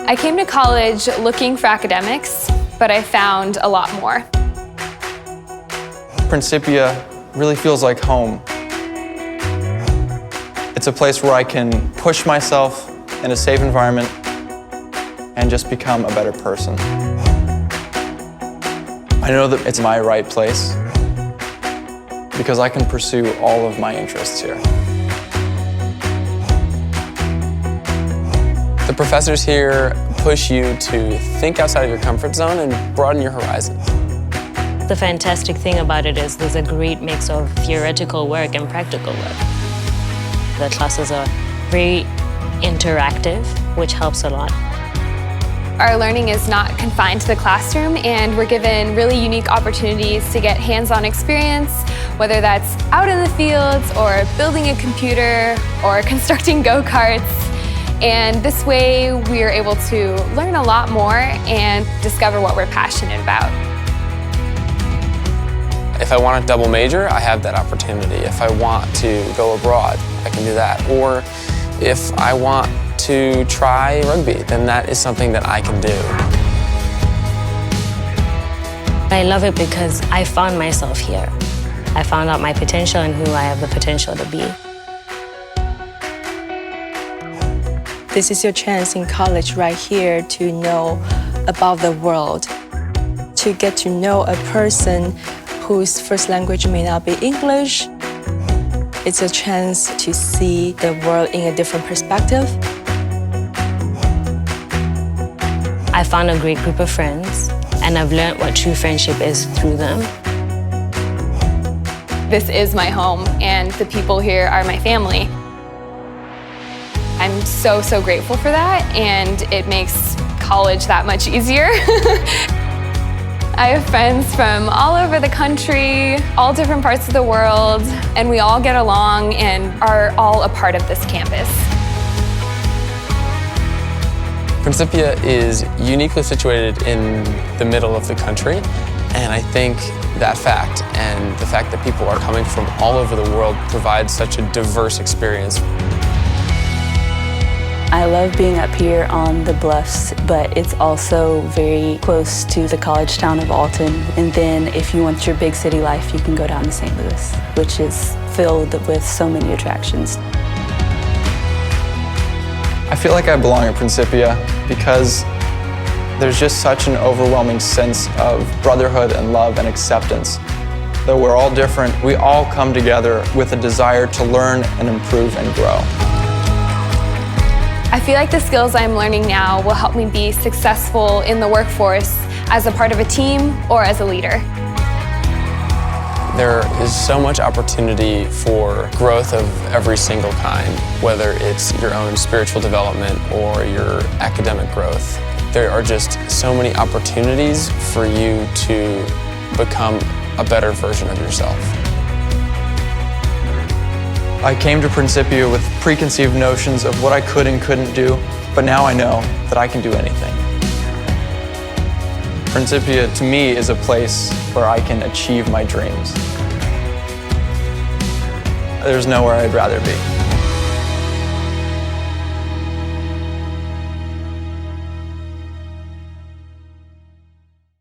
I came to college looking for academics, but I found a lot more. Principia really feels like home. It's a place where I can push myself in a safe environment and just become a better person. I know that it's my right place because I can pursue all of my interests here. The professors here push you to think outside of your comfort zone and broaden your horizons. The fantastic thing about it is there's a great mix of theoretical work and practical work. The classes are very interactive, which helps a lot. Our learning is not confined to the classroom, and we're given really unique opportunities to get hands-on experience, whether that's out in the fields or building a computer or constructing go-karts. And this way, we are able to learn a lot more and discover what we're passionate about. If I want to double major, I have that opportunity. If I want to go abroad, I can do that. Or if I want to try rugby, then that is something that I can do. I love it because I found myself here. I found out my potential and who I have the potential to be. This is your chance in college right here to know about the world, to get to know a person whose first language may not be English. It's a chance to see the world in a different perspective. I found a great group of friends, and I've learned what true friendship is through them. This is my home, and the people here are my family. I'm so, so grateful for that, and it makes college that much easier. I have friends from all over the country, all different parts of the world, and we all get along and are all a part of this campus. Principia is uniquely situated in the middle of the country, and I think that fact and the fact that people are coming from all over the world provides such a diverse experience. I love being up here on the bluffs, but it's also very close to the college town of Alton. And then if you want your big city life, you can go down to St. Louis, which is filled with so many attractions. I feel like I belong at Principia because there's just such an overwhelming sense of brotherhood and love and acceptance. Though we're all different, we all come together with a desire to learn and improve and grow. I feel like the skills I'm learning now will help me be successful in the workforce as a part of a team or as a leader. There is so much opportunity for growth of every single kind, whether it's your own spiritual development or your academic growth. There are just so many opportunities for you to become a better version of yourself. I came to Principia with preconceived notions of what I could and couldn't do, but now I know that I can do anything. Principia, to me, is a place where I can achieve my dreams. There's nowhere I'd rather be.